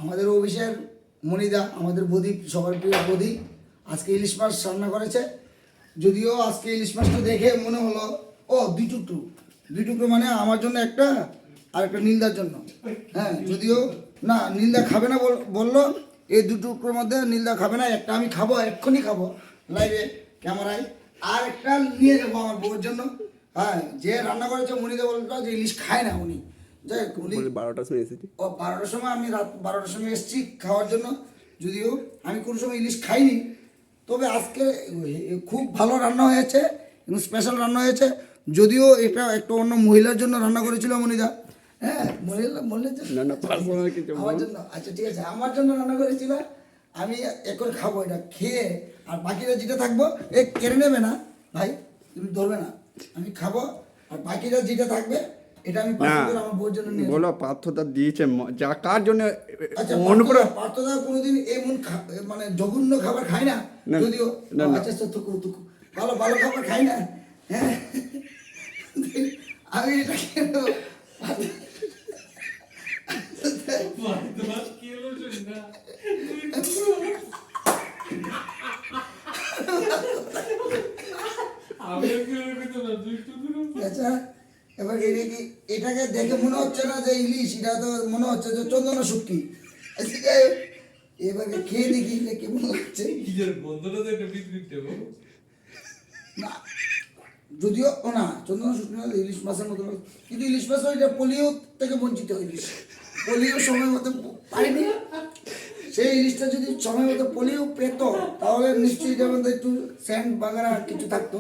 আমাদের অফিসের মনিদা, আমাদের বদি, সবার প্রিয় বদি, আজকে ইলিশ মাছ রান্না করেছে। যদিও আজকে ইলিশ মাছটা দেখে মনে হলো ও দুই টুকরো মানে আমার জন্য একটা আর একটা নীলদার জন্য। হ্যাঁ, যদিও না নীলদা খাবে না বললো, এই দু টুকরোর মধ্যে নীলদা খাবে না, একটা আমি খাবো, এক্ষুনি খাবো লাইভে ক্যামেরায়, আর একটা নিয়ে যাবো আমার বউর জন্য। হ্যাঁ, যে রান্না করেছে মনিদা বললো যে ইলিশ খায় না উনি, যাই হোক উনি 12টার সময় এসেছি। ও 12টার সময়, আমি রাত 12টার সময় এসেছি খাওয়ার জন্য। যদিও আমি কোনো সময় ইলিশ খাইনি, তবে আজকে খুব ভালো রান্না হয়েছে, এবং স্পেশাল রান্না হয়েছে। যদিও এটা একটা অন্য মহিলার জন্য রান্না করেছিল মনিদা। হ্যাঁ, মহিলার জন্য না পার্সোনাল কিছু আমার জন্য, আচ্ছা ঠিক আছে, আমার জন্য রান্না করেছিল। আমি এখন খাবো, এটা খেয়ে আর বাকিটা যেটা থাকবো এ কেড়ে নেবে না ভাই, তুমি ধরবে না, আমি খাবো আর বাকিটা যেটা থাকবে এটা আমি আমার বউর জন্য নিয়ে বলো। পার্থতা দিয়েছে যা কার জন্য আচ্ছা। মনে করে পার্থদা কোনোদিন এমন মানে জঘন্য খাবার খায় না, না, যদিও না, না। আচ্ছা তুকু ভালো ভালো খাবার খাই না। হ্যাঁ, আমি এটা কেন আচ্ছা, এবার এটাকে দেখে মনে হচ্ছে না যে ইলিশ, এটা তো মনে হচ্ছে যে চন্দনা শুটকি। আচ্ছা, যাই হোক, এবারে খেয়ে দেখি যে কেমন লাগছে। না, যদিও ও না চন্দনা শুটকি না, ইলিশ মাছের মতো লাগে। কিন্তু ইলিশ মাছ এটা পোলিও থেকে বঞ্চিত ইলিশ, পোলিও সময় মতো পাইনি। সেই ইলিশটা যদি সময় মতো পোলিও পেত তাহলে নিশ্চয়ই এটার মধ্যে একটু স্যান্ড বাগারা কিছু থাকতো।